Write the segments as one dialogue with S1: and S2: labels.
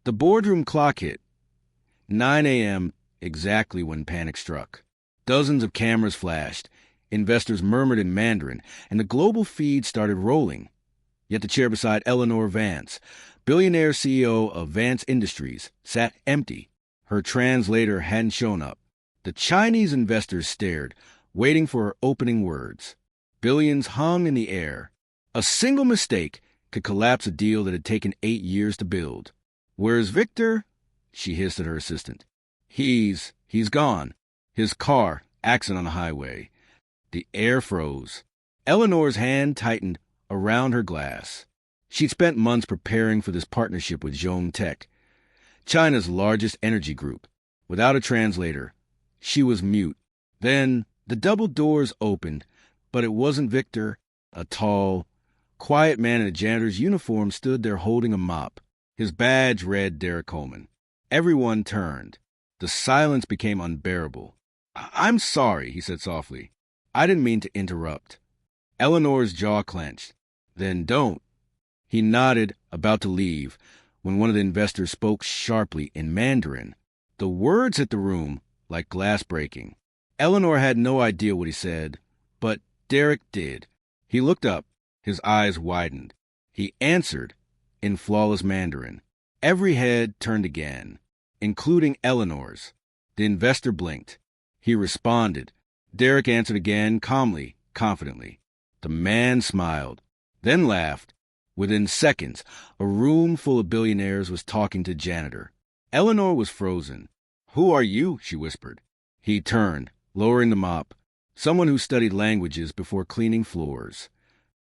S1: The boardroom clock hit 9 a.m., exactly when panic struck. Dozens of cameras flashed, investors murmured in Mandarin, and the global feed started rolling. Yet the chair beside Eleanor Vance, billionaire CEO of Vance Industries, sat empty. Her translator hadn't shown up. The Chinese investors stared, waiting for her opening words. Billions hung in the air. A single mistake could collapse a deal that had taken 8 years to build. "Where's Victor?" she hissed at her assistant. He's gone. His car, accident on the highway." The air froze. Eleanor's hand tightened around her glass. She'd spent months preparing for this partnership with Zhong Tech, China's largest energy group. Without a translator, she was mute. Then the double doors opened, but it wasn't Victor. A tall, quiet man in a janitor's uniform stood there holding a mop. His badge read Derrick Coleman. Everyone turned. The silence became unbearable. "I'm sorry," he said softly. "I didn't mean to interrupt." Eleanor's jaw clenched. "Then don't." He nodded, about to leave, when one of the investors spoke sharply in Mandarin. The words hit the room like glass breaking. Eleanor had no idea what he said, but Derrick did. He looked up, his eyes widened. He answered in flawless Mandarin. Every head turned again, including Eleanor's. The investor blinked. He responded. Derrick answered again, calmly, confidently. The man smiled, then laughed. Within seconds, a room full of billionaires was talking to Janitor. Eleanor was frozen. "Who are you?" she whispered. He turned, lowering the mop. Someone who studied languages before cleaning floors.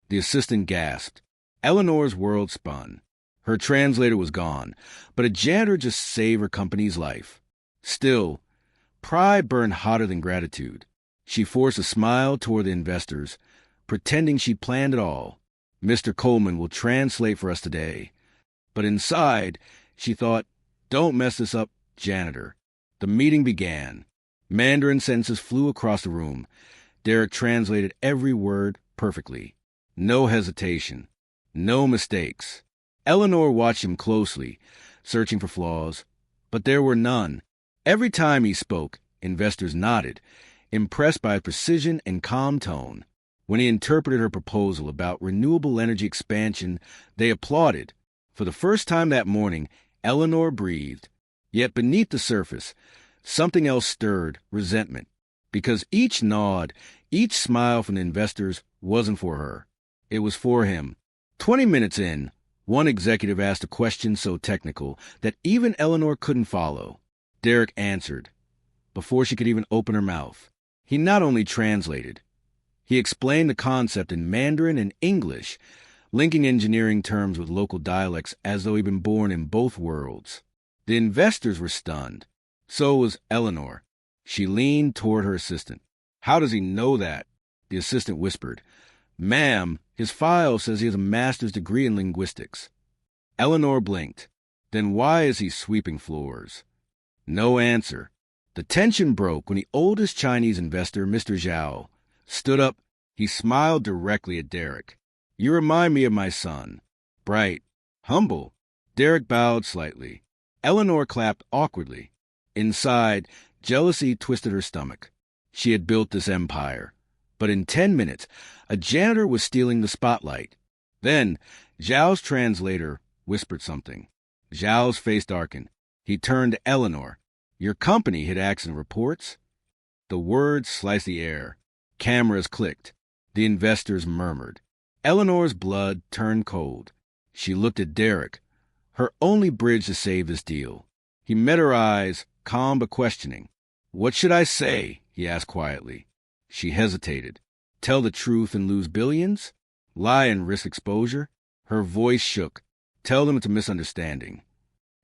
S1: The assistant gasped. Eleanor's world spun. Her translator was gone, but a janitor just saved her company's life. Still, pride burned hotter than gratitude. She forced a smile toward the investors, pretending she'd planned it all. "Mr. Coleman will translate for us today." But inside, she thought, "Don't mess this up, Janitor." The meeting began. Mandarin sentences flew across the room. Derrick translated every word perfectly. No hesitation. No mistakes. Eleanor watched him closely, searching for flaws, but there were none. Every time he spoke, investors nodded, impressed by his precision and calm tone. When he interpreted her proposal about renewable energy expansion, they applauded. For the first time that morning, Eleanor breathed. Yet beneath the surface, something else stirred, resentment. Because each nod, each smile from the investors wasn't for her. It was for him. 20 minutes in, one executive asked a question so technical that even Eleanor couldn't follow. Derrick answered, before she could even open her mouth. He not only translated, he explained the concept in Mandarin and English, linking engineering terms with local dialects as though he'd been born in both worlds. The investors were stunned. So was Eleanor. She leaned toward her assistant. "How does he know that?" The assistant whispered. "Ma'am, his file says he has a master's degree in linguistics." Eleanor blinked. "Then why is he sweeping floors?" No answer. The tension broke when the oldest Chinese investor, Mr. Zhao, stood up. He smiled directly at Derrick. "You remind me of my son. Bright. Humble." Derrick bowed slightly. Eleanor clapped awkwardly. Inside, jealousy twisted her stomach. She had built this empire. But in 10 minutes, a janitor was stealing the spotlight. Then, Zhao's translator whispered something. Zhao's face darkened. He turned to Eleanor. "Your company hit accident reports?" The words sliced the air. Cameras clicked. The investors murmured. Eleanor's blood turned cold. She looked at Derrick, her only bridge to save this deal. He met her eyes, calm but questioning. "What should I say?" he asked quietly. She hesitated. Tell the truth and lose billions? Lie and risk exposure? Her voice shook. Tell them it's a misunderstanding.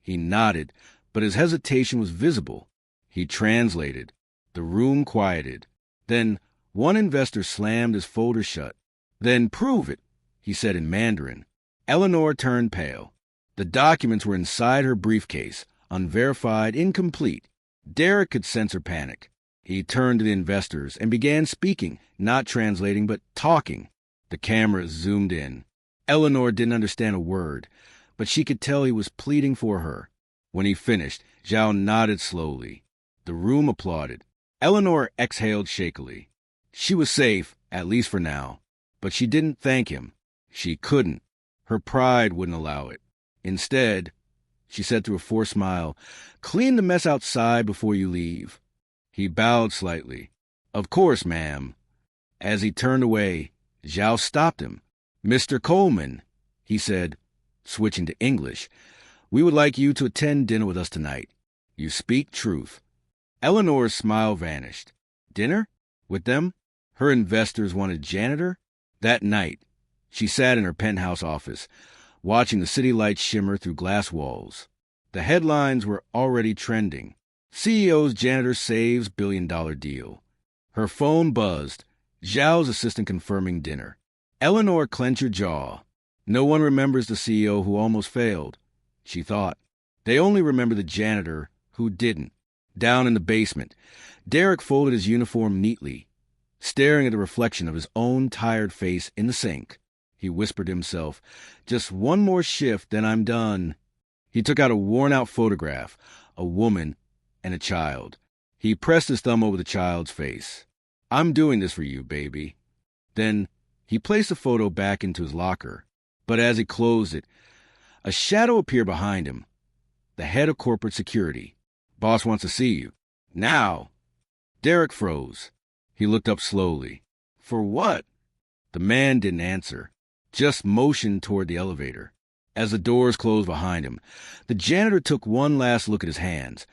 S1: He nodded, but his hesitation was visible. He translated. The room quieted. Then one investor slammed his folder shut. "Then prove it," he said in Mandarin. Eleanor turned pale. The documents were inside her briefcase, unverified, incomplete. Derrick could sense her panic. He turned to the investors and began speaking, not translating, but talking. The camera zoomed in. Eleanor didn't understand a word, but she could tell he was pleading for her. When he finished, Zhao nodded slowly. The room applauded. Eleanor exhaled shakily. She was safe, at least for now. But she didn't thank him. She couldn't. Her pride wouldn't allow it. Instead, she said through a forced smile, "Clean the mess outside before you leave." He bowed slightly. "Of course, ma'am." As he turned away, Zhao stopped him. "Mr. Coleman," he said, switching to English, "we would like you to attend dinner with us tonight. You speak truth." Eleanor's smile vanished. Dinner? With them? Her investors wanted Janitor? That night, she sat in her penthouse office, watching the city lights shimmer through glass walls. The headlines were already trending. CEO's Janitor saves billion-dollar deal. Her phone buzzed. Zhao's assistant confirming dinner. Eleanor clenched her jaw. No one remembers the CEO who almost failed, she thought. They only remember the janitor who didn't. Down in the basement, Derrick folded his uniform neatly, staring at the reflection of his own tired face in the sink. He whispered to himself, "Just one more shift, then I'm done." He took out a worn-out photograph, a woman and a child. He pressed his thumb over the child's face. "I'm doing this for you, baby." Then he placed the photo back into his locker. But as he closed it, a shadow appeared behind him. The head of corporate security. "Boss wants to see you." "Now." Derrick froze. He looked up slowly. "For what?" The man didn't answer, just motioned toward the elevator. As the doors closed behind him, the janitor took one last look at his hands.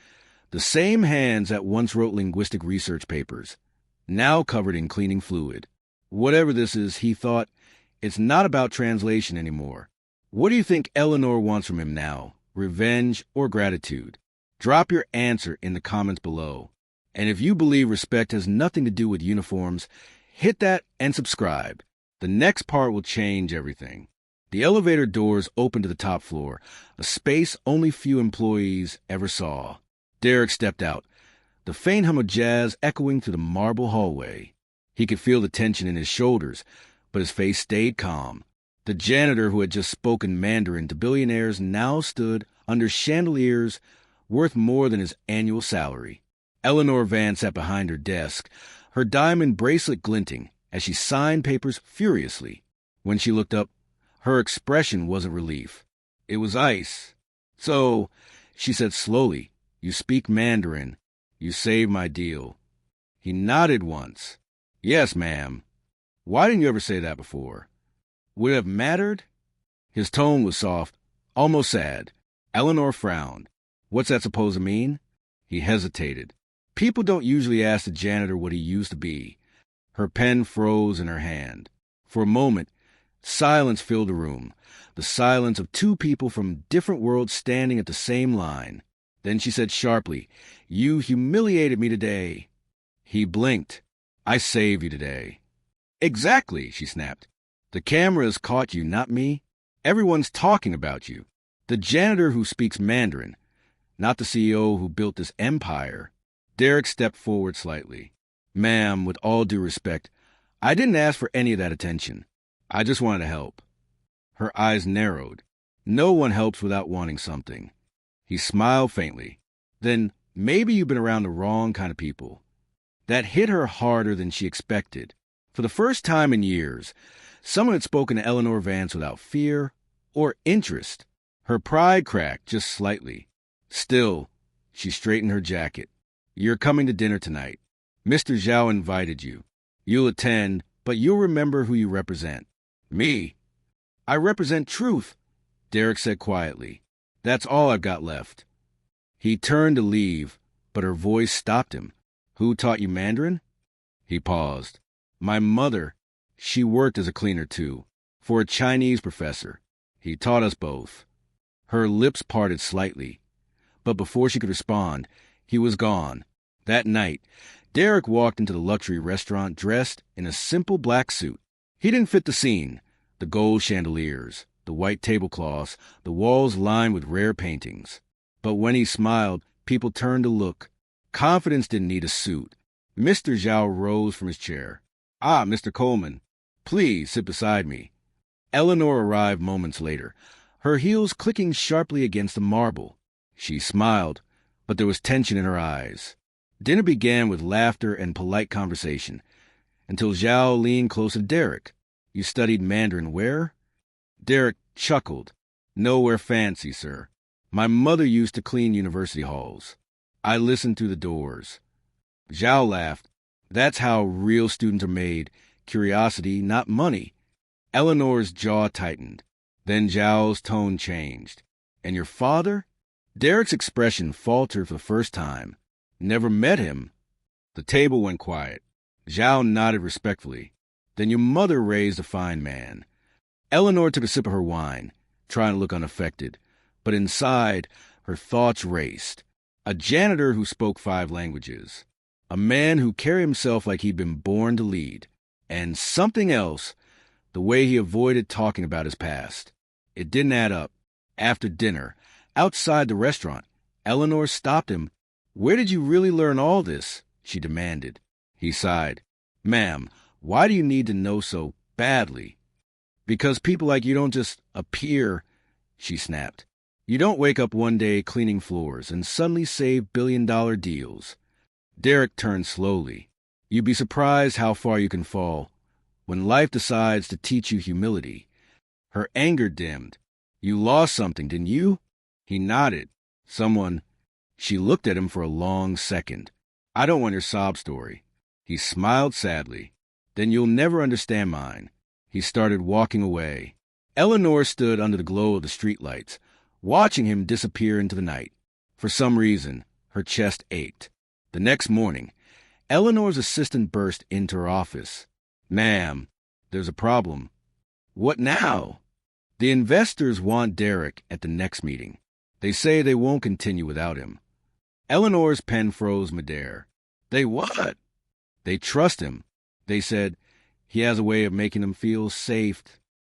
S1: The same hands that once wrote linguistic research papers, now covered in cleaning fluid. Whatever this is, he thought, it's not about translation anymore. What do you think Eleanor wants from him now? Revenge or gratitude? Drop your answer in the comments below. And if you believe respect has nothing to do with uniforms, hit that and subscribe. The next part will change everything. The elevator doors opened to the top floor, a space only few employees ever saw. Derrick stepped out, the faint hum of jazz echoing through the marble hallway. He could feel the tension in his shoulders, but his face stayed calm. The janitor who had just spoken Mandarin to billionaires now stood under chandeliers worth more than his annual salary. Eleanor Van sat behind her desk, her diamond bracelet glinting as she signed papers furiously. When she looked up, her expression wasn't relief. It was ice. "So," she said slowly, "you speak Mandarin. You saved my deal." He nodded once. "Yes, ma'am." "Why didn't you ever say that before?" "Would it have mattered?" His tone was soft, almost sad. Eleanor frowned. "What's that supposed to mean?" He hesitated. People don't usually ask the janitor what he used to be. Her pen froze in her hand. For a moment, silence filled the room, the silence of two people from different worlds standing at the same line. Then she said sharply, "You humiliated me today." He blinked. "I saved you today." "Exactly," she snapped. "The cameras caught you, not me. Everyone's talking about you. The janitor who speaks Mandarin, not the CEO who built this empire." Derrick stepped forward slightly. "Ma'am, with all due respect, I didn't ask for any of that attention. I just wanted to help." Her eyes narrowed. No one helps without wanting something. He smiled faintly. "Then maybe you've been around the wrong kind of people." That hit her harder than she expected. For the first time in years, someone had spoken to Eleanor Vance without fear or interest. Her pride cracked just slightly. Still, she straightened her jacket. "You're coming to dinner tonight. Mr. Zhao invited you. You'll attend, but you'll remember who you represent." "Me?" "I represent truth," Derrick said quietly. "That's all I've got left." He turned to leave, but her voice stopped him. "Who taught you Mandarin?" He paused. "My mother. She worked as a cleaner, too, for a Chinese professor. He taught us both." Her lips parted slightly, but before she could respond, he was gone. That night, Derrick walked into the luxury restaurant dressed in a simple black suit. He didn't fit the scene, the gold chandeliers, the white tablecloths, the walls lined with rare paintings. But when he smiled, people turned to look. Confidence didn't need a suit. Mr. Zhao rose from his chair. "Ah, Mr. Coleman, please sit beside me." Eleanor arrived moments later, her heels clicking sharply against the marble. She smiled, but there was tension in her eyes. Dinner began with laughter and polite conversation, until Zhao leaned closer to Derrick. You studied Mandarin where? Derrick chuckled. Nowhere fancy, sir. My mother used to clean university halls. I listened through the doors. Zhao laughed. That's how real students are made. Curiosity, not money. Eleanor's jaw tightened. Then Zhao's tone changed. And your father? Derrick's expression faltered for the first time. Never met him. The table went quiet. Zhao nodded respectfully. Then your mother raised a fine man. Eleanor took a sip of her wine, trying to look unaffected. But inside, her thoughts raced. A janitor who spoke 5 languages. A man who carried himself like he'd been born to lead. And something else, the way he avoided talking about his past. It didn't add up. After dinner, outside the restaurant, Eleanor stopped him. Where did you really learn all this? She demanded. He sighed. Ma'am, why do you need to know so badly? Because people like you don't just appear, she snapped. You don't wake up one day cleaning floors and suddenly save billion-dollar deals. Derrick turned slowly. You'd be surprised how far you can fall when life decides to teach you humility. Her anger dimmed. You lost something, didn't you? He nodded. Someone. She looked at him for a long second. I don't want your sob story. He smiled sadly. Then you'll never understand mine. He started walking away. Eleanor stood under the glow of the streetlights, watching him disappear into the night. For some reason, her chest ached. The next morning, Eleanor's assistant burst into her office. Ma'am, there's a problem. What now? The investors want Derrick at the next meeting. They say they won't continue without him. Eleanor's pen froze midair. They what? They trust him. They said he has a way of making them feel safe.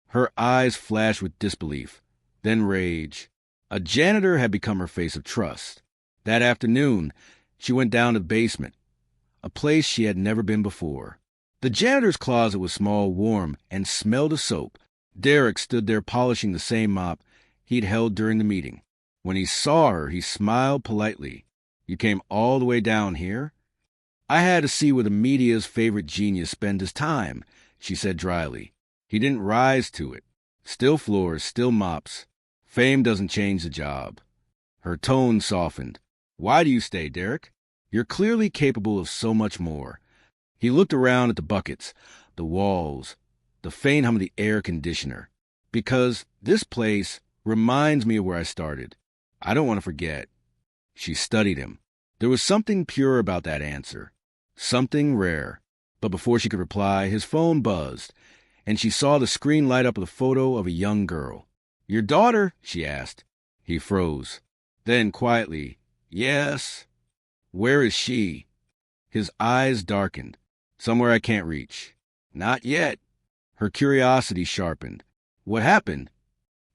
S1: Her eyes flashed with disbelief, then rage. A janitor had become her face of trust. That afternoon, she went down to the basement, a place she had never been before. The janitor's closet was small, warm, and smelled of soap. Derrick stood there polishing the same mop he'd held during the meeting. When he saw her, he smiled politely. You came all the way down here? I had to see where the media's favorite genius spent his time, she said dryly. He didn't rise to it. Still floors, still mops. Fame doesn't change the job. Her tone softened. Why do you stay, Derrick? You're clearly capable of so much more. He looked around at the buckets, the walls, the faint hum of the air conditioner. Because this place reminds me of where I started. I don't want to forget. She studied him. There was something pure about that answer. Something rare. But before she could reply, his phone buzzed, and she saw the screen light up with a photo of a young girl. Your daughter? She asked. He froze. Then, quietly, yes. Where is she? His eyes darkened. Somewhere I can't reach. Not yet. Her curiosity sharpened. What happened?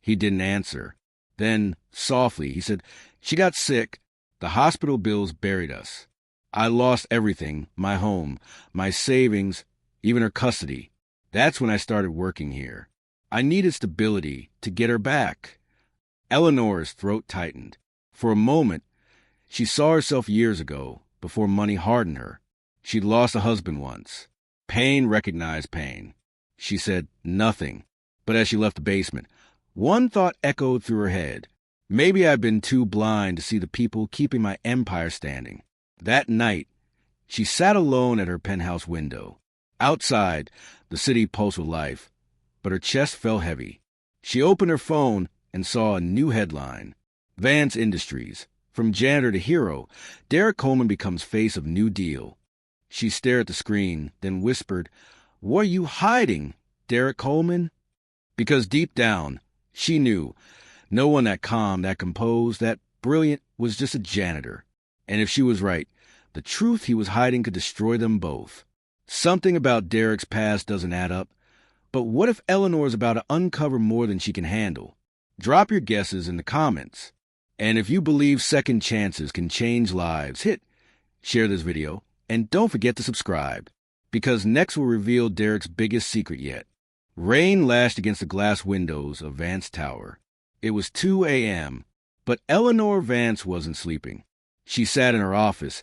S1: He didn't answer. Then, softly, he said, she got sick. The hospital bills buried us. I lost everything, my home, my savings, even her custody. That's when I started working here. I needed stability to get her back. Eleanor's throat tightened. For a moment, she saw herself years ago, before money hardened her. She'd lost a husband once. Pain recognized pain. She said nothing. But as she left the basement, one thought echoed through her head. Maybe I'd been too blind to see the people keeping my empire standing. That night, she sat alone at her penthouse window. Outside, the city pulsed with life, but her chest felt heavy. She opened her phone and saw a new headline. Vance Industries. From janitor to hero, Derrick Coleman becomes face of New Deal. She stared at the screen, then whispered, What are you hiding, Derrick Coleman? Because deep down, she knew no one that calm, that composed, that brilliant was just a janitor. And if she was right, the truth he was hiding could destroy them both. Something about Derrick's past doesn't add up. But what if Eleanor's about to uncover more than she can handle? Drop your guesses in the comments. And if you believe second chances can change lives, share this video, and don't forget to subscribe. Because next we'll reveal Derrick's biggest secret yet. Rain lashed against the glass windows of Vance Tower. It was 2 a.m. But Eleanor Vance wasn't sleeping. She sat in her office,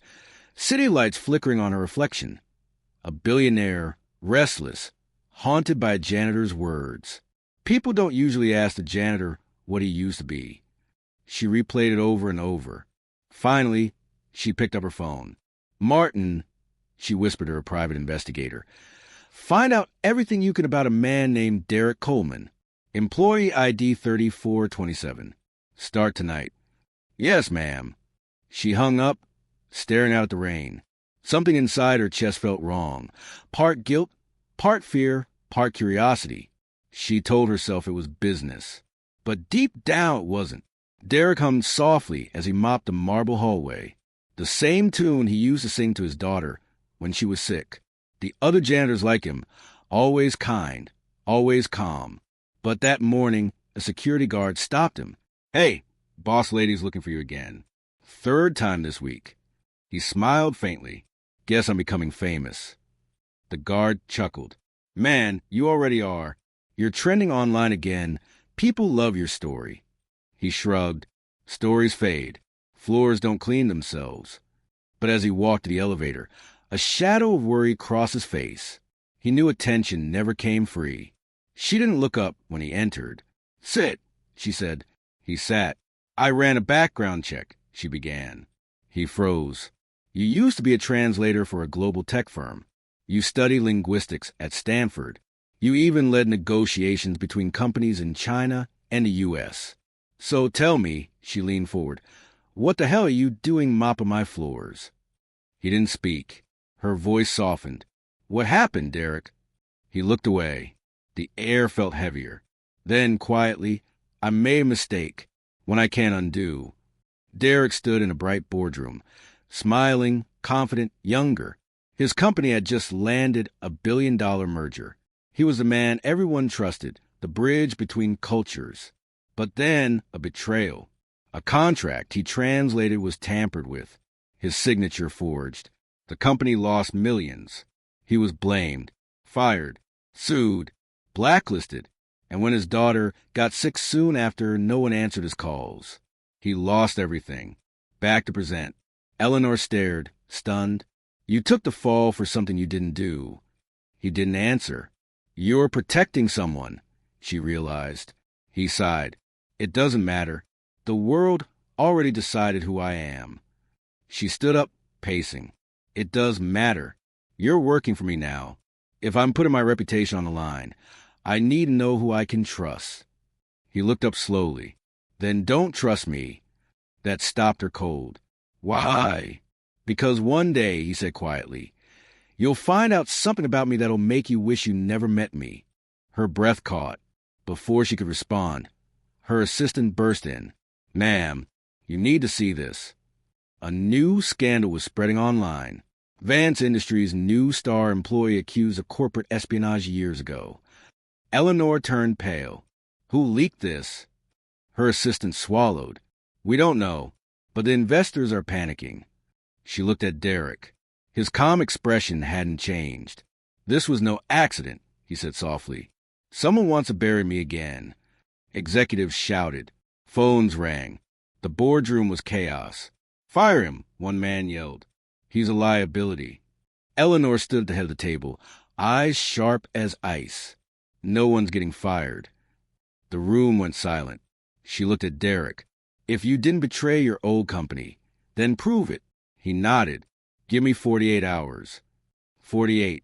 S1: city lights flickering on her reflection. A billionaire, restless, haunted by a janitor's words. People don't usually ask the janitor what he used to be. She replayed it over and over. Finally, she picked up her phone. "Martin," she whispered to her private investigator, "find out everything you can about a man named Derrick Coleman. Employee ID 3427. Start tonight." "Yes, ma'am." She hung up, staring out at the rain. Something inside her chest felt wrong. Part guilt, part fear, part curiosity. She told herself it was business. But deep down it wasn't. Derrick hummed softly as he mopped the marble hallway. The same tune he used to sing to his daughter when she was sick. The other janitors like him, always kind, always calm. But that morning, a security guard stopped him. "Hey, boss lady's looking for you again. Third time this week." He smiled faintly. "Guess I'm becoming famous." The guard chuckled. "Man, you already are. You're trending online again. People love your story." He shrugged. Stories fade. Floors don't clean themselves. But as he walked to the elevator, a shadow of worry crossed his face. He knew attention never came free. She didn't look up when he entered. "Sit," she said. He sat. "I ran a background check," she began. He froze. "You used to be a translator for a global tech firm. You studied linguistics at Stanford. You even led negotiations between companies in China and the U.S. So tell me," she leaned forward, "what the hell are you doing mopping my floors?" He didn't speak. Her voice softened. "What happened, Derrick?" He looked away. The air felt heavier. Then, quietly, "I made a mistake, one I can't undo." Derrick stood in a bright boardroom, smiling, confident, younger. His company had just landed a billion-dollar merger. He was the man everyone trusted, the bridge between cultures. But then, a betrayal. A contract he translated was tampered with. His signature forged. The company lost millions. He was blamed, fired, sued, blacklisted. And when his daughter got sick soon after, no one answered his calls. He lost everything. Back to present. Eleanor stared, stunned. "You took the fall for something you didn't do." He didn't answer. "You're protecting someone," she realized. He sighed. "It doesn't matter. The world already decided who I am." She stood up, pacing. "It does matter. You're working for me now. If I'm putting my reputation on the line, I need to know who I can trust." He looked up slowly. "Then don't trust me." That stopped her cold. "Why?" "Because one day," he said quietly, "you'll find out something about me that'll make you wish you never met me." Her breath caught. Before she could respond, her assistant burst in. "Ma'am, you need to see this." A new scandal was spreading online. Vance Industries' new star employee accused of corporate espionage years ago. Eleanor turned pale. "Who leaked this?" Her assistant swallowed. "We don't know, but the investors are panicking." She looked at Derrick. His calm expression hadn't changed. "This was no accident," he said softly. "Someone wants to bury me again." Executives shouted. Phones rang. The boardroom was chaos. "Fire him," one man yelled. "He's a liability." Eleanor stood at the head of the table, eyes sharp as ice. "No one's getting fired." The room went silent. She looked at Derrick. "If you didn't betray your old company, then prove it." He nodded. "Give me 48 hours. 48.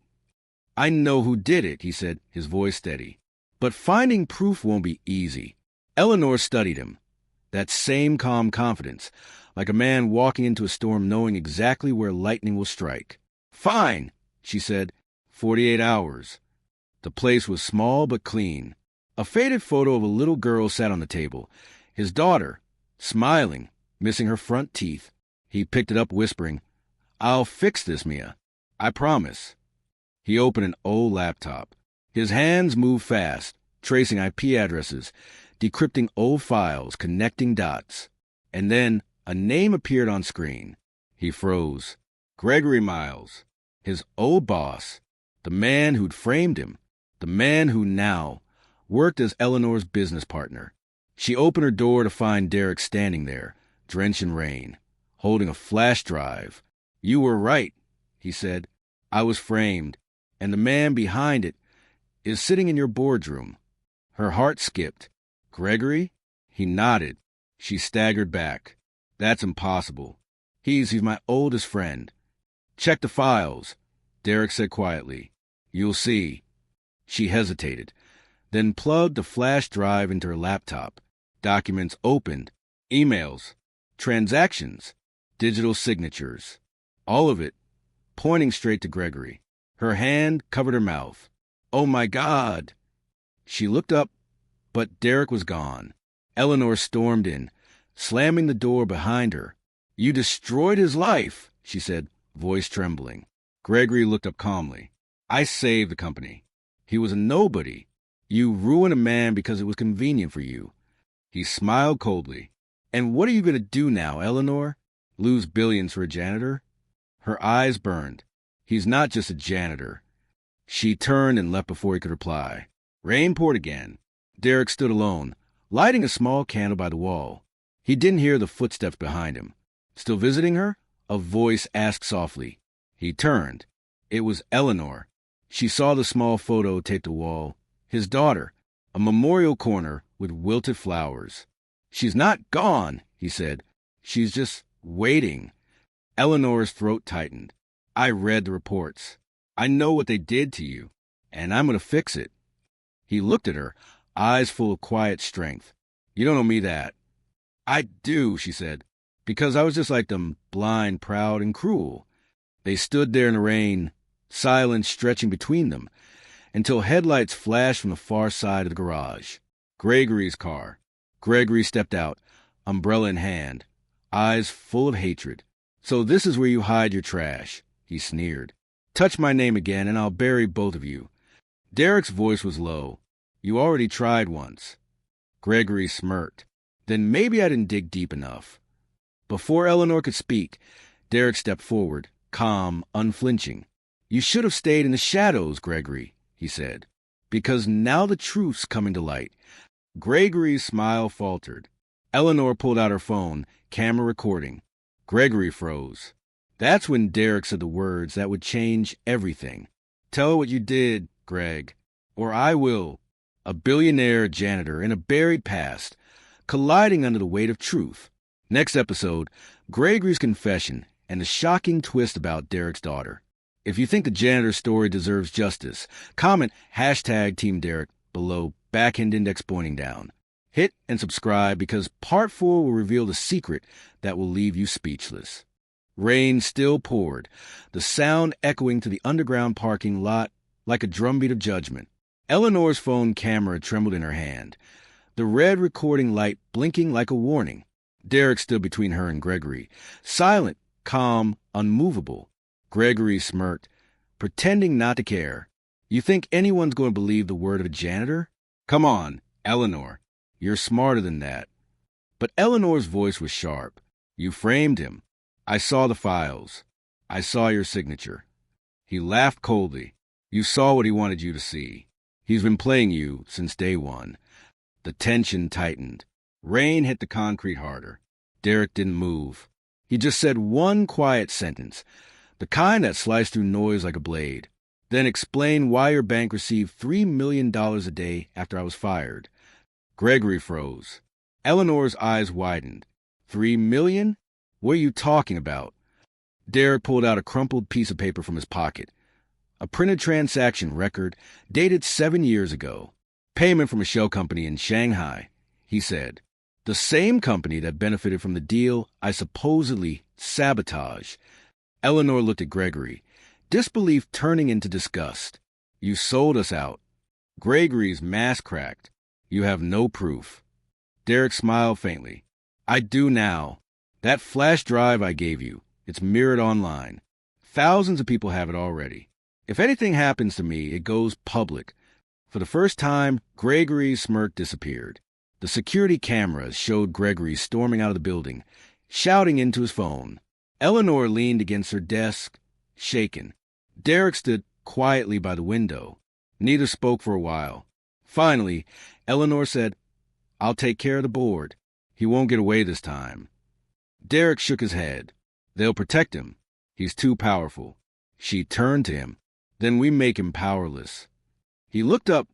S1: "I know who did it," he said, his voice steady. "But finding proof won't be easy." Eleanor studied him. That same calm confidence, like a man walking into a storm knowing exactly where lightning will strike. "Fine," she said. 48 hours. The place was small but clean. A faded photo of a little girl sat on the table. His daughter, smiling, missing her front teeth. He picked it up, whispering, "I'll fix this, Mia. I promise." He opened an old laptop. His hands moved fast, tracing IP addresses, decrypting old files, connecting dots. And then a name appeared on screen. He froze. Gregory Miles, his old boss, the man who'd framed him, the man who now worked as Eleanor's business partner. She opened her door to find Derrick standing there, drenched in rain, holding a flash drive. "You were right," he said. "I was framed, and the man behind it is sitting in your boardroom." Her heart skipped. "Gregory?" He nodded. She staggered back. "That's impossible. He's my oldest friend." "Check the files," Derrick said quietly. "You'll see." She hesitated, then plugged the flash drive into her laptop. Documents opened, emails, transactions, digital signatures. All of it pointing straight to Gregory. Her hand covered her mouth. "Oh my God!" She looked up, but Derrick was gone. Eleanor stormed in, slamming the door behind her. "You destroyed his life," she said, voice trembling. Gregory looked up calmly. "I saved the company. He was a nobody. You ruined a man because it was convenient for you." He smiled coldly. "And what are you going to do now, Eleanor? Lose billions for a janitor?" Her eyes burned. "He's not just a janitor." She turned and left before he could reply. Rain poured again. Derrick stood alone, lighting a small candle by the wall. He didn't hear the footsteps behind him. "Still visiting her?" a voice asked softly. He turned. It was Eleanor. She saw the small photo taped to the wall. His daughter, a memorial corner with wilted flowers. "She's not gone," he said. "She's just waiting." Eleanor's throat tightened. "I read the reports. I know what they did to you, and I'm going to fix it." He looked at her, eyes full of quiet strength. "You don't owe me that." "I do," she said, "because I was just like them, blind, proud, and cruel." They stood there in the rain, silence stretching between them, until headlights flashed from the far side of the garage. Gregory's car. Gregory stepped out, umbrella in hand, eyes full of hatred. "So this is where you hide your trash," he sneered. "Touch my name again, and I'll bury both of you." Derrick's voice was low. "You already tried once." Gregory smirked. "Then maybe I didn't dig deep enough." Before Eleanor could speak, Derrick stepped forward, calm, unflinching. "You should have stayed in the shadows, Gregory," he said, "because now the truth's coming to light." Gregory's smile faltered. Eleanor pulled out her phone, camera recording. Gregory froze. That's when Derrick said the words that would change everything. "Tell her what you did, Greg, or I will." A billionaire janitor in a buried past, colliding under the weight of truth. Next episode, Gregory's confession and the shocking twist about Derrick's daughter. If you think the janitor story deserves justice, comment #TeamDerrick below, backhand index pointing down. Hit and subscribe because part 4 will reveal the secret that will leave you speechless. Rain still poured, the sound echoing to the underground parking lot like a drumbeat of judgment. Eleanor's phone camera trembled in her hand, the red recording light blinking like a warning. Derrick stood between her and Gregory, silent, calm, unmovable. Gregory smirked, pretending not to care. "You think anyone's going to believe the word of a janitor? Come on, Eleanor. You're smarter than that." But Eleanor's voice was sharp. "You framed him. I saw the files. I saw your signature." He laughed coldly. "You saw what he wanted you to see. He's been playing you since day one." The tension tightened. Rain hit the concrete harder. Derrick didn't move. He just said one quiet sentence, the kind that sliced through noise like a blade. "Then explain why your bank received $3 million a day after I was fired." Gregory froze. Eleanor's eyes widened. "$3 million? What are you talking about?" Derrick pulled out a crumpled piece of paper from his pocket. A printed transaction record dated 7 years ago. "Payment from a shell company in Shanghai," he said. "The same company that benefited from the deal I supposedly sabotaged." Eleanor looked at Gregory, disbelief turning into disgust. "You sold us out." Gregory's mask cracked. "You have no proof." Derrick smiled faintly. "I do now. That flash drive I gave you, it's mirrored online. Thousands of people have it already. If anything happens to me, it goes public." For the first time, Gregory's smirk disappeared. The security cameras showed Gregory storming out of the building, shouting into his phone. Eleanor leaned against her desk, shaken. Derrick stood quietly by the window. Neither spoke for a while. Finally, Eleanor said, I'll take care of the board. He won't get away this time. Derrick shook his head. They'll protect him. He's too powerful. She turned to him. Then we make him powerless. He looked up,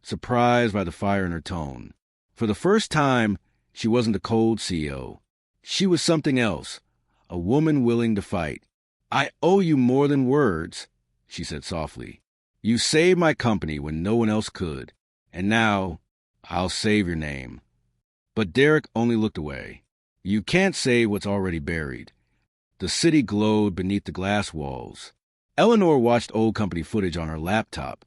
S1: surprised by the fire in her tone. For the first time, she wasn't a cold CEO. She was something else, a woman willing to fight. I owe you more than words, she said softly. You saved my company when no one else could, and now I'll save your name. But Derrick only looked away. You can't save what's already buried. The city glowed beneath the glass walls. Eleanor watched old company footage on her laptop.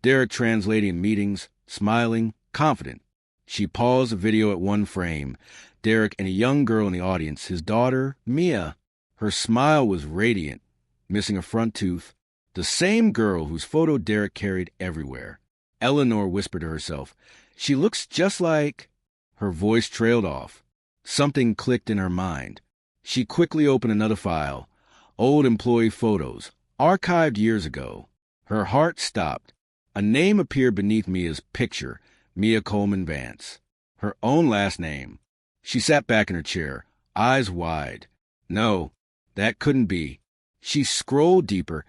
S1: Derrick translating meetings, smiling, confident. She paused the video at one frame. Derrick and a young girl in the audience, his daughter, Mia. Her smile was radiant, missing a front tooth. The same girl whose photo Derrick carried everywhere. Eleanor whispered to herself, "She looks just like—" Her voice trailed off. Something clicked in her mind. She quickly opened another file. Old employee photos, archived years ago. Her heart stopped. A name appeared beneath Mia's picture, Mia Coleman Vance. Her own last name. She sat back in her chair, eyes wide. No, that couldn't be. She scrolled deeper.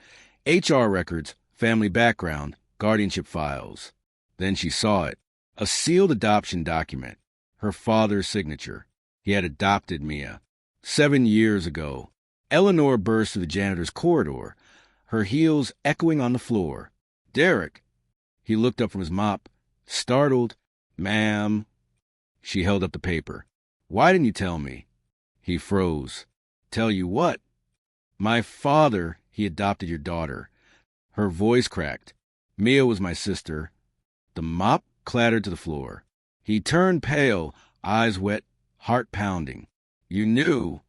S1: HR records, family background, guardianship files. Then she saw it. A sealed adoption document. Her father's signature. He had adopted Mia. 7 years ago. Eleanor burst through the janitor's corridor, her heels echoing on the floor. Derrick. He looked up from his mop, startled. Ma'am. She held up the paper. Why didn't you tell me? He froze. Tell you what? My father, he adopted your daughter. Her voice cracked. Mia was my sister. The mop clattered to the floor. He turned pale, eyes wet, heart pounding. You knew.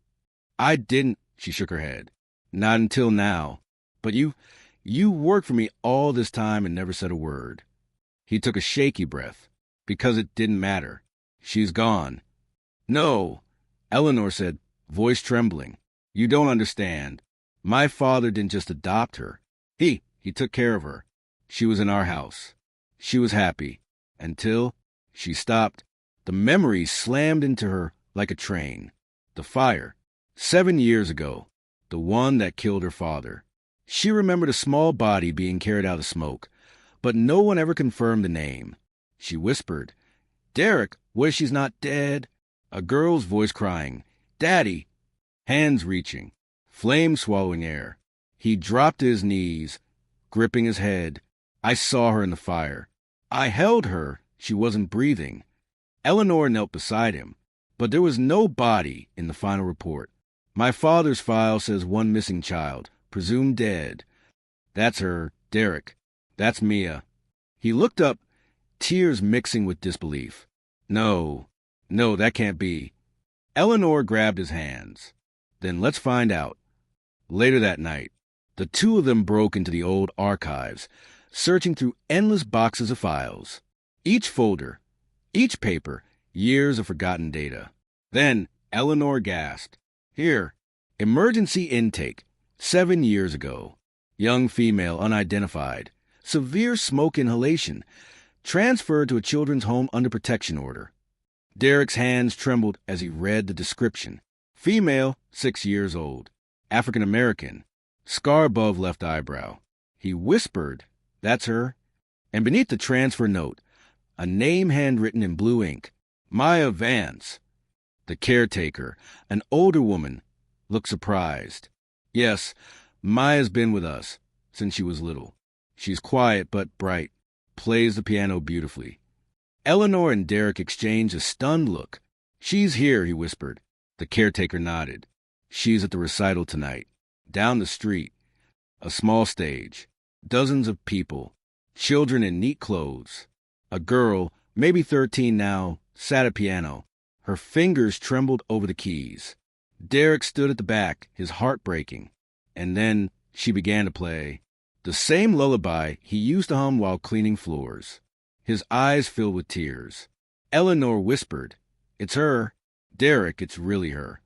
S1: I didn't, she shook her head. Not until now. But you worked for me all this time and never said a word. He took a shaky breath. Because it didn't matter. She's gone. No, Eleanor said, voice trembling. You don't understand. My father didn't just adopt her. He took care of her. She was in our house. She was happy. Until she stopped. The memory slammed into her like a train. The fire. 7 years ago. The one that killed her father. She remembered a small body being carried out of smoke, but no one ever confirmed the name. She whispered, Derrick, what if she's not dead? A girl's voice crying, Daddy! Hands reaching, flame swallowing air. He dropped to his knees, gripping his head. I saw her in the fire. I held her. She wasn't breathing. Eleanor knelt beside him, but there was no body in the final report. My father's file says one missing child, presumed dead. That's her, Derrick. That's Mia. He looked up, tears mixing with disbelief. No, that can't be. Eleanor grabbed his hands. Then let's find out. Later that night, the two of them broke into the old archives, searching through endless boxes of files. Each folder, each paper, years of forgotten data. Then Eleanor gasped. Here, emergency intake, 7 years ago. Young female unidentified. Severe smoke inhalation. Transferred to a children's home under protection order. Derrick's hands trembled as he read the description. Female, 6 years old. African American. Scar above left eyebrow. He whispered, That's her. And beneath the transfer note, a name handwritten in blue ink. Maya Vance. The caretaker, an older woman, looked surprised. Yes, Maya's been with us since she was little. She's quiet but bright, plays the piano beautifully. Eleanor and Derrick exchanged a stunned look. She's here, he whispered. The caretaker nodded. She's at the recital tonight. Down the street. A small stage. Dozens of people. Children in neat clothes. A girl, maybe 13 now, sat at piano. Her fingers trembled over the keys. Derrick stood at the back, his heart breaking. And then she began to play the same lullaby he used to hum while cleaning floors. His eyes filled with tears. Eleanor whispered, It's her. Derrick, it's really her.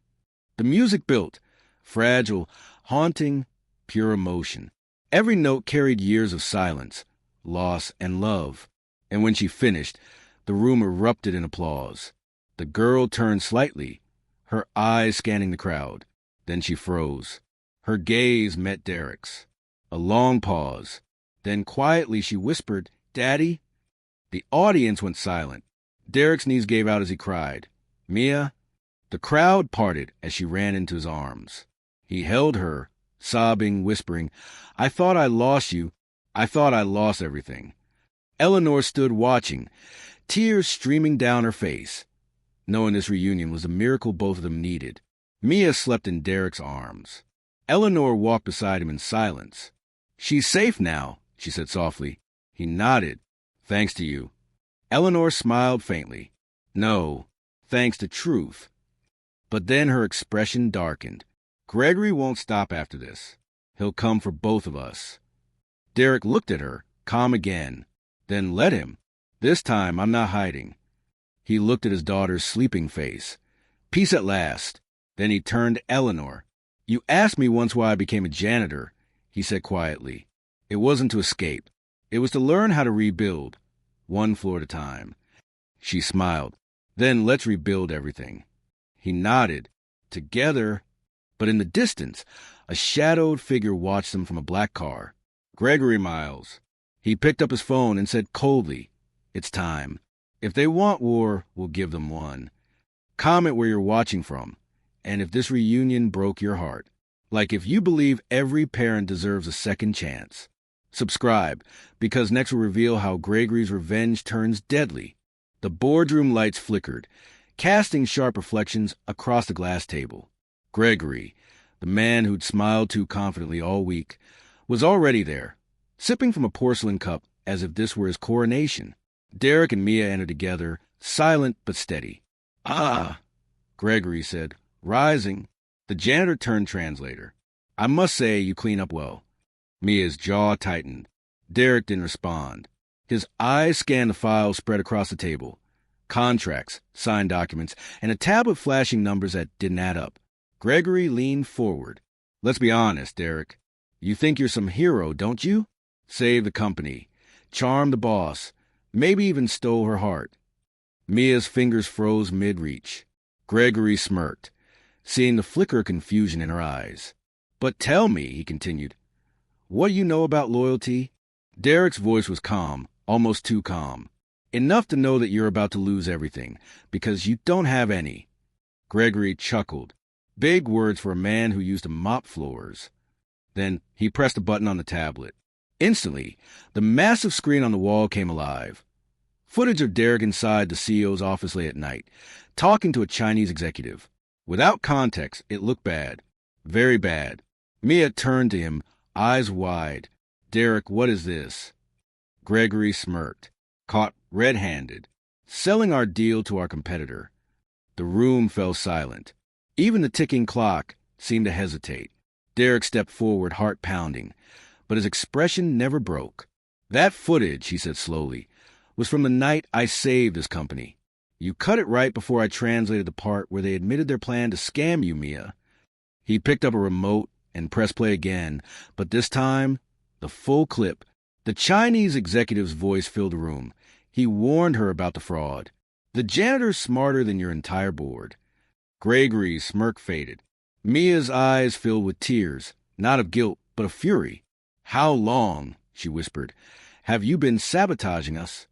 S1: The music built, fragile, haunting, pure emotion. Every note carried years of silence, loss, and love. And when she finished, The room erupted in applause. The girl turned slightly, her eyes scanning the crowd. Then she froze. Her gaze met Derrick's. A long pause. Then quietly she whispered, "Daddy?" The audience went silent. Derrick's knees gave out as he cried, "Mia?" The crowd parted as she ran into his arms. He held her, sobbing, whispering, "I thought I lost you. I thought I lost everything." Eleanor stood watching, tears streaming down her face, knowing this reunion was the miracle both of them needed. Mia slept in Derrick's arms. Eleanor walked beside him in silence. "She's safe now," she said softly. He nodded. "Thanks to you." Eleanor smiled faintly. "No, thanks to truth." But then her expression darkened. "Gregory won't stop after this. He'll come for both of us." Derrick looked at her, calm again. "Then let him. This time I'm not hiding." He looked at his daughter's sleeping face. Peace at last. Then he turned to Eleanor. "You asked me once why I became a janitor," he said quietly. "It wasn't to escape. It was to learn how to rebuild, one floor at a time." She smiled. "Then let's rebuild everything." He nodded. "Together." But in the distance, a shadowed figure watched them from a black car. "Gregory Miles." He picked up his phone and said coldly, "It's time. If they want war, we'll give them one. Comment where you're watching from, and if this reunion broke your heart. Like if you believe every parent deserves a second chance. Subscribe, because next we'll reveal how Gregory's revenge turns deadly." The boardroom lights flickered, casting sharp reflections across the glass table. Gregory, the man who'd smiled too confidently all week, was already there, sipping from a porcelain cup as if this were his coronation. Derrick and Mia entered together, silent but steady. "Ah," Gregory said, rising. The janitor turned translator. "I must say you clean up well." Mia's jaw tightened. Derrick didn't respond. His eyes scanned the files spread across the table. Contracts, signed documents, and a tab of flashing numbers that didn't add up. Gregory leaned forward. "Let's be honest, Derrick. You think you're some hero, don't you? Saved the company, charmed the boss, maybe even stole her heart." Mia's fingers froze mid-reach. Gregory smirked, seeing the flicker of confusion in her eyes. "But tell me," he continued, "what do you know about loyalty?" Derrick's voice was calm, almost too calm. "Enough to know that you're about to lose everything, because you don't have any." Gregory chuckled. Big words for a man who used to mop floors. Then he pressed a button on the tablet. Instantly, the massive screen on the wall came alive. Footage of Derrick inside the CEO's office late at night, talking to a Chinese executive. Without context, it looked bad. Very bad. Mia turned to him, eyes wide. "Derrick, what is this?" Gregory smirked. "Caught red-handed. Selling our deal to our competitor." The room fell silent. Even the ticking clock seemed to hesitate. Derrick stepped forward, heart pounding, but his expression never broke. "That footage," he said slowly, "was from the night I saved this company. You cut it right before I translated the part where they admitted their plan to scam you, Mia." He picked up a remote and pressed play again, but this time, the full clip. The Chinese executive's voice filled the room. He warned her about the fraud. "The janitor's smarter than your entire board." Gregory's smirk faded. Mia's eyes filled with tears, not of guilt, but of fury. "How long," she whispered, "have you been sabotaging us?"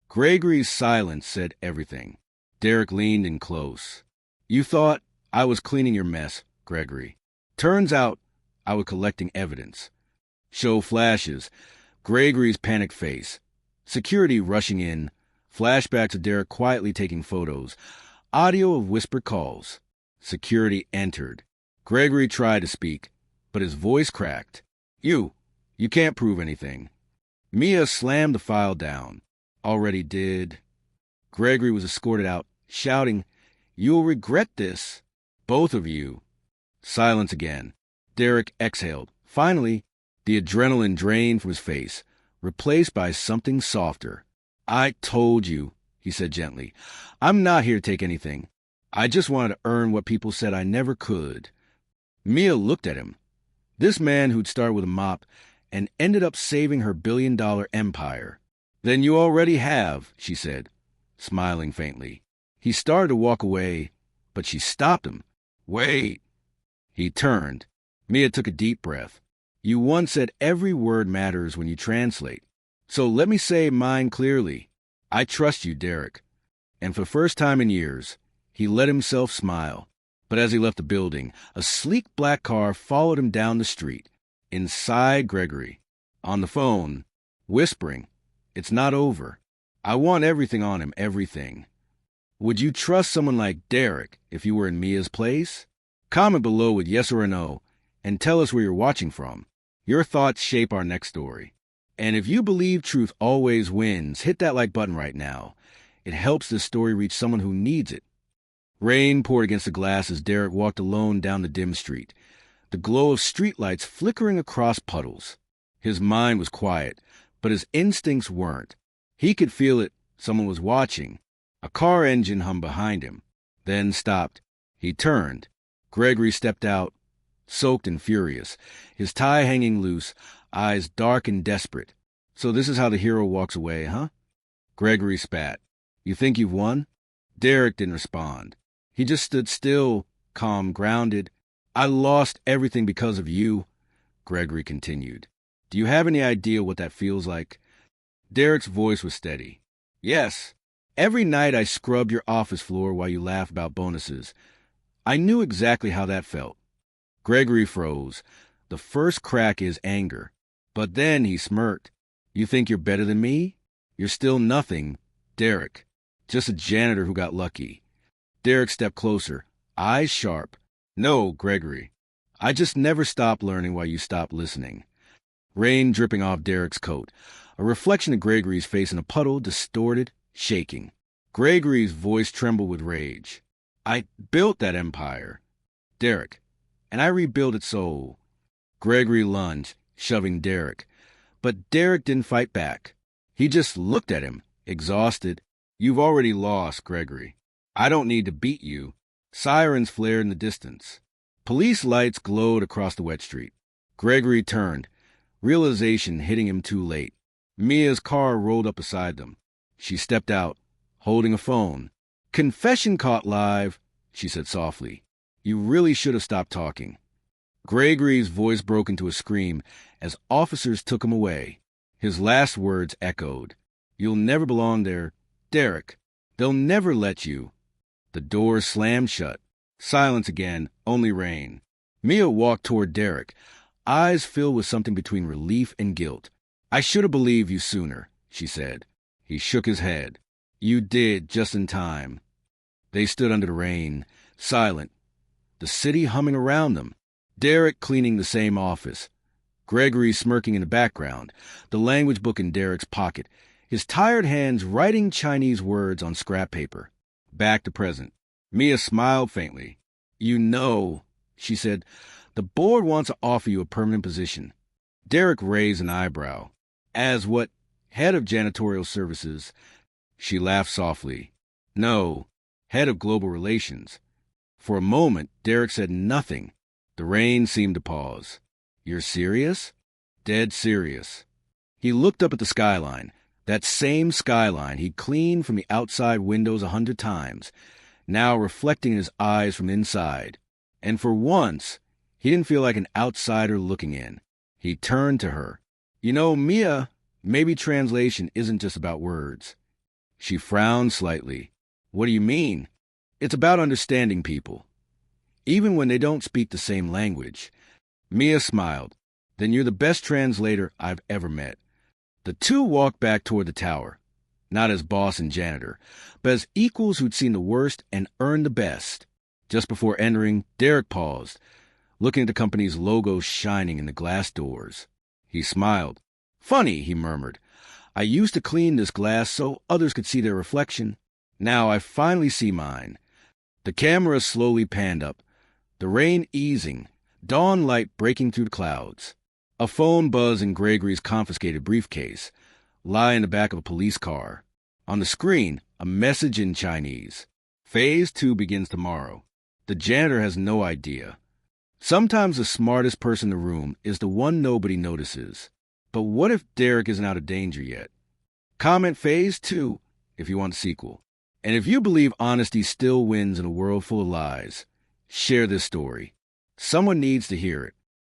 S1: Gregory's silence said everything. Derrick leaned in close. "You thought I was cleaning your mess, Gregory. Turns out I was collecting evidence." Show flashes. Gregory's panicked face. Security rushing in. Flashbacks of Derrick quietly taking photos. Audio of whispered calls. Security entered. Gregory tried to speak, but his voice cracked. You can't prove anything." Mia slammed the file down. "Already did." Gregory was escorted out, shouting, "You'll regret this. Both of you." Silence again. Derrick exhaled. Finally, the adrenaline drained from his face, replaced by something softer. "I told you," he said gently. "I'm not here to take anything. I just wanted to earn what people said I never could." Mia looked at him. This man who'd started with a mop and ended up saving her billion-dollar empire. "Then you already have," she said. smiling faintly. He started to walk away, but she stopped him. Wait. He turned. Mia took a deep breath. You once said every word matters when you translate. So let me say mine clearly. I trust you, Derrick. And for the first time in years, he let himself smile. But as he left the building, a sleek black car followed him down the street. Inside, Gregory, on the phone, whispering, "It's not over. I want everything on him, everything." Would you trust someone like Derrick if you were in Mia's place? Comment below with yes or a no, and tell us where you're watching from. Your thoughts shape our next story. And if you believe truth always wins, hit that like button right now. It helps this story reach someone who needs it. Rain poured against the glass as Derrick walked alone down the dim street, the glow of streetlights flickering across puddles. His mind was quiet, but his instincts weren't. He could feel it. Someone was watching. A car engine hummed behind him, then stopped. He turned. Gregory stepped out, soaked and furious, his tie hanging loose, eyes dark and desperate. So this is how the hero walks away, huh? Gregory spat. You think you've won? Derrick didn't respond. He just stood still, calm, grounded. I lost everything because of you, Gregory continued. Do you have any idea what that feels like? Derrick's voice was steady. Yes. Every night I scrubbed your office floor while you laughed about bonuses. I knew exactly how that felt. Gregory froze. The first crack is anger. But then he smirked. You think you're better than me? You're still nothing, Derrick. Just a janitor who got lucky. Derrick stepped closer, eyes sharp. No, Gregory. I just never stopped learning while you stopped listening. Rain dripping off Derrick's coat. A reflection of Gregory's face in a puddle, distorted, shaking. Gregory's voice trembled with rage. I built that empire, Derrick, and I rebuilt its soul. Gregory lunged, shoving Derrick. But Derrick didn't fight back. He just looked at him, exhausted. You've already lost, Gregory. I don't need to beat you. Sirens flared in the distance. Police lights glowed across the wet street. Gregory turned, realization hitting him too late. Mia's car rolled up beside them. She stepped out, holding a phone. Confession caught live, she said softly. You really should have stopped talking. Gregory's voice broke into a scream as officers took him away. His last words echoed. You'll never belong there, Derrick. They'll never let you. The doors slammed shut. Silence again, only rain. Mia walked toward Derrick, eyes filled with something between relief and guilt. I should have believed you sooner, she said. He shook his head. You did, just in time. They stood under the rain, silent, the city humming around them. Derrick cleaning the same office. Gregory smirking in the background, the language book in Derrick's pocket, his tired hands writing Chinese words on scrap paper. Back to present. Mia smiled faintly. You know, she said, the board wants to offer you a permanent position. Derrick raised an eyebrow. As what? Head of janitorial services. She laughed softly. No, head of global relations. For a moment, Derrick said nothing. The rain seemed to pause. You're serious? Dead serious. He looked up at the skyline, that same skyline he'd cleaned from the outside windows 100 times, now reflecting in his eyes from inside. And for once, he didn't feel like an outsider looking in. He turned to her. You know, Mia, maybe translation isn't just about words. She frowned slightly. What do you mean? It's about understanding people, even when they don't speak the same language. Mia smiled. Then you're the best translator I've ever met. The two walked back toward the tower, not as boss and janitor, but as equals who'd seen the worst and earned the best. Just before entering, Derrick paused, looking at the company's logo shining in the glass doors. He smiled. Funny, he murmured. I used to clean this glass so others could see their reflection. Now I finally see mine. The camera slowly panned up, the rain easing, dawn light breaking through the clouds. A phone buzzed in Gregory's confiscated briefcase, lie in the back of a police car. On the screen, a message in Chinese. Phase 2 begins tomorrow. The janitor has no idea. Sometimes the smartest person in the room is the one nobody notices. But what if Derrick isn't out of danger yet? Comment Phase 2 if you want a sequel. And if you believe honesty still wins in a world full of lies, share this story. Someone needs to hear it.